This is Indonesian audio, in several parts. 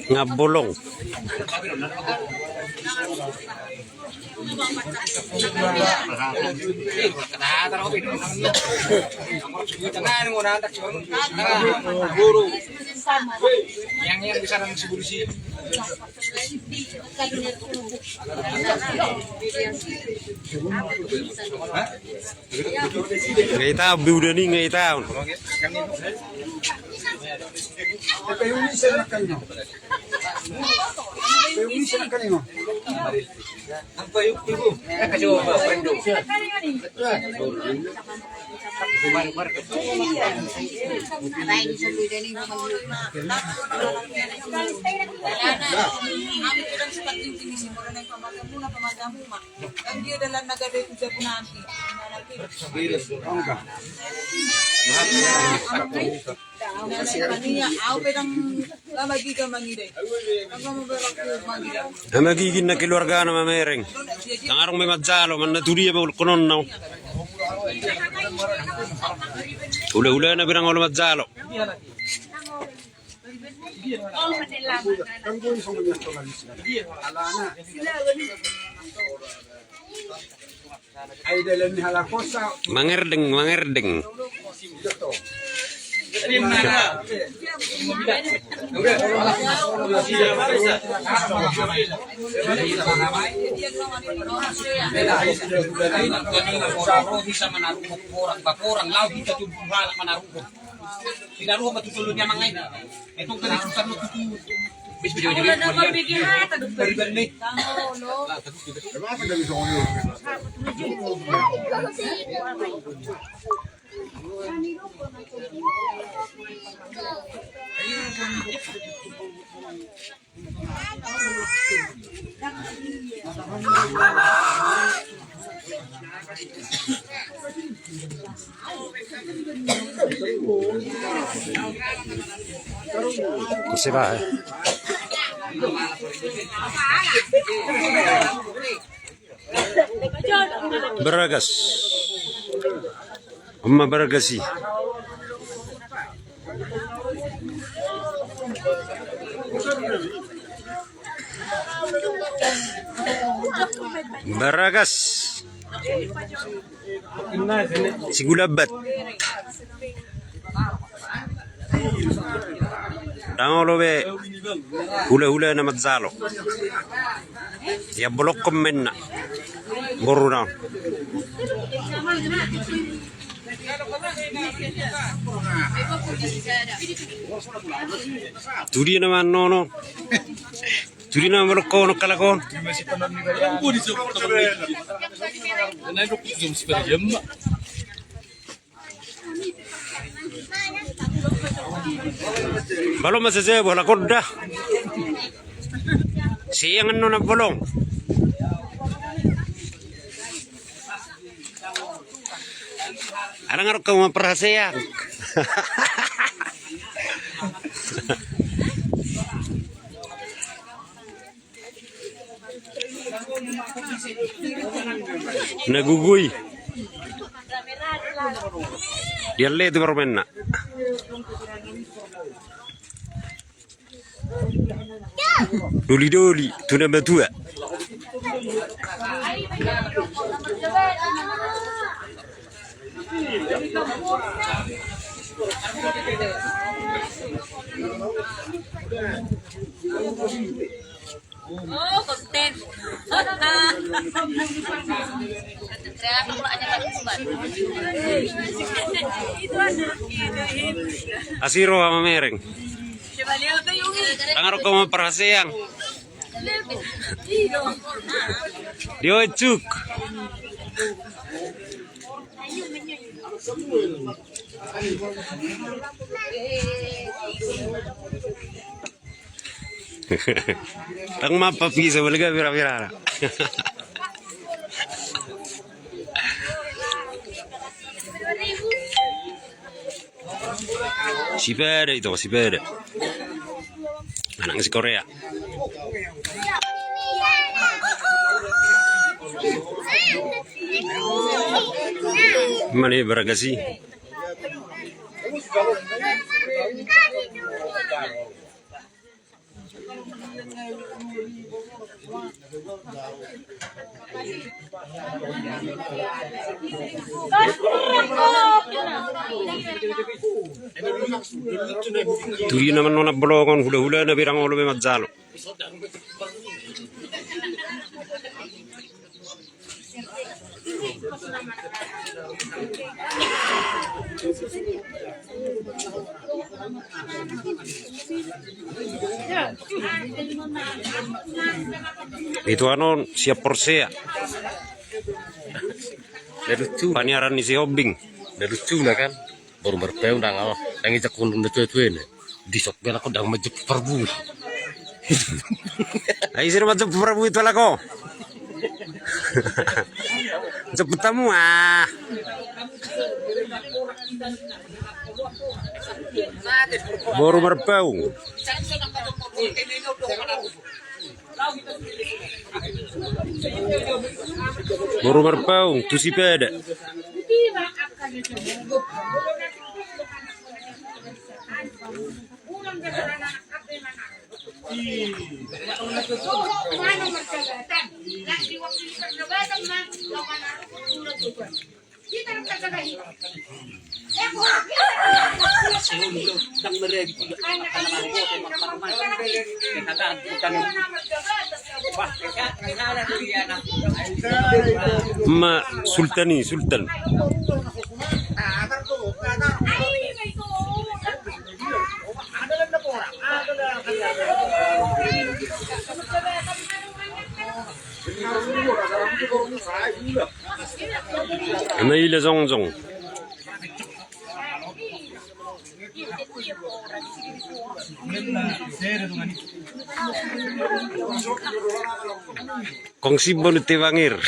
Ngabulong. Yang bisa nang sibulusi. Ngay tahu udah nih ngay tahu. Magiging na keluarga na mamereng. Nangarong may madsalo, man natuli ba kunon na. Ula-ula na birang ulo madsalo. Mangerdeng. Kasi ba Beragas. Amma beragasi. Beragas. Sigulabat. Dangolo be hula na mazzalo. Ya blok menna. Boruna. Turi naman no. Turi naman blok kalakon. Balong masasaya bola koda. Siang ano na bolong. Arang arok kamu perhatian. Nagugui. Dia lihat itu permainan. Doli, tu nama tua. Oh, konten. Asiro sama mereng. Tangan kamu perhatian. Dia cuk. Tang mapa pisa balaga pira-pira. Si perde itu, si perde. Anak si Korea. Mana beragasi? Tuyo naman nung nabolongon, hula-hula na birang ulo may madzalo. Itu ano, siap Porsche. Lucu, Paniaran ni si Hobing. lucu lah kan. Baru berpeu udah ngalah. Yang ijak kundung na cuy nih. Di sok bela ko dang majek perbu. Ay, sino madzap prabu itu lah ko? Cepet tamu ah. Baru berpeu. Baru berpeu, tu si peda. Ma Sultani Sultan. Naila Zongjong. Kongsi bolu tewangir.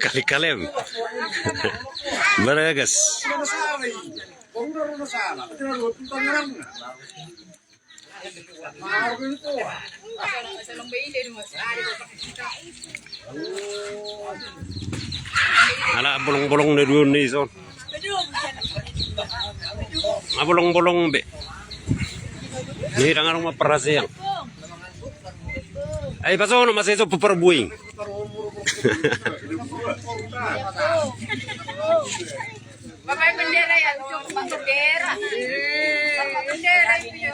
Kali-kalem. Baragas. Ala bolong-bolong na doon ni son. Bolong-bolong be. Ni rangarong maparasayang. Ay paso no mas eso puperbuing. Pakai bendera ya, cuma bendera. Bendera itu.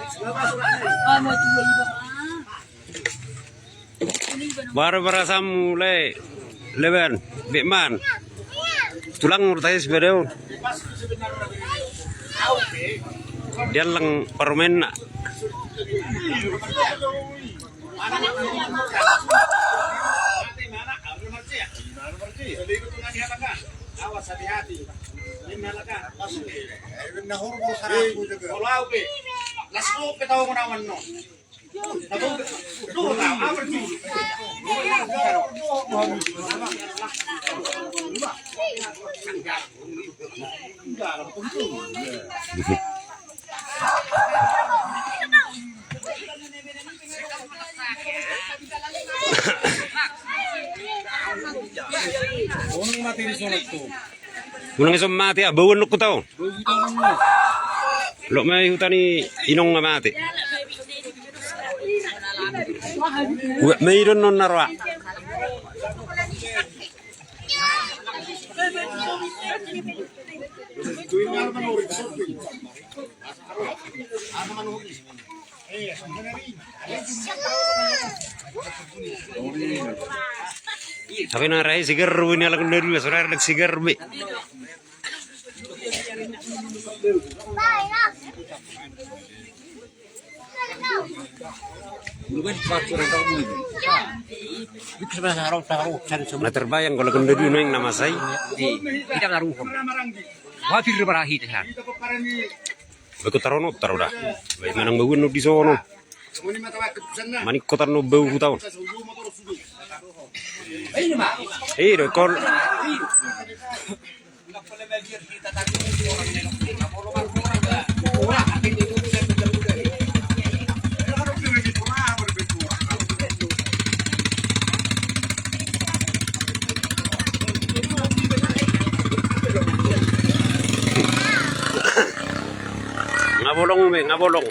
Mau jual juga. Bara-bara samulai leban beman. Tulang urtai sebedeu. Dia lang permen nak. Awas hati-hati. Ini nyalakan. Unang isang mati abawan ko tao. Lo may hutani inong nga mati. Mayroon nun narwa. Sabi na rai sigar wini alang dari surar lag sigar be. Na terbayang kalau kena dulu yang nama saya. Kita ngaruh. Wafir barahi teh. Baku tarono taroda. Baik manang bawun di sono. Manik kotar no bau hutau. Do kol. ngabolong.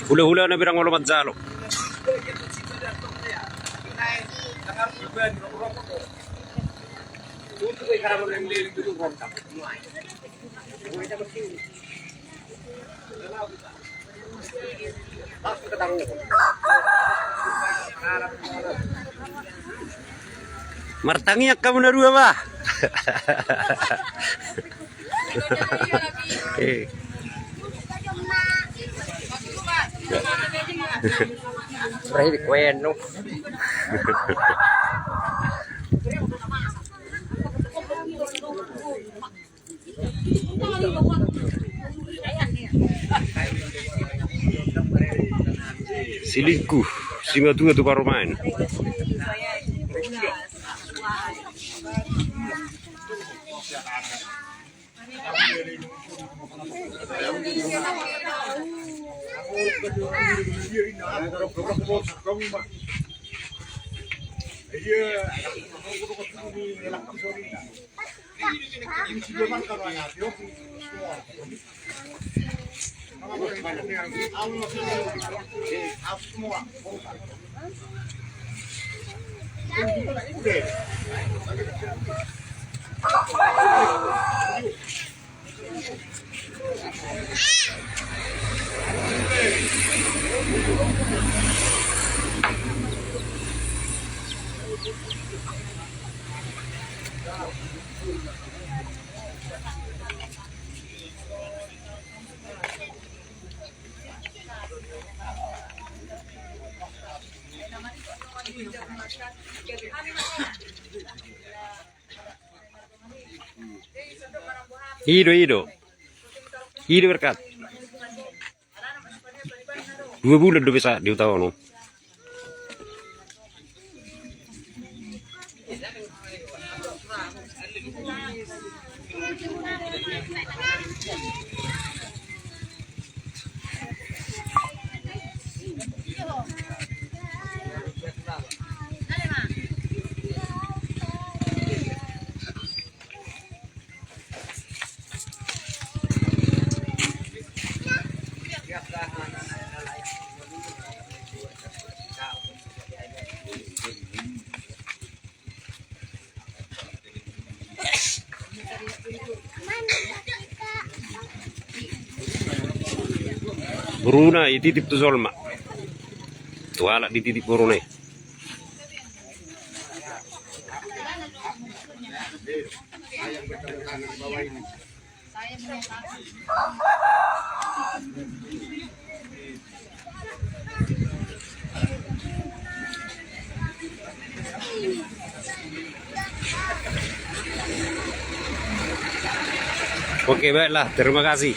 Hula-hula na birang wala madzalo. Martangiak kamu narua ba? Eh. Berarti kueno. Silingkuh, singa tua tu baru main. Hidup berkat. 2 bulan udah bisa diutawa no. Bruna ititip tu Zolma. Tuala dititip Bruna. Oke, baiklah. Terima kasih.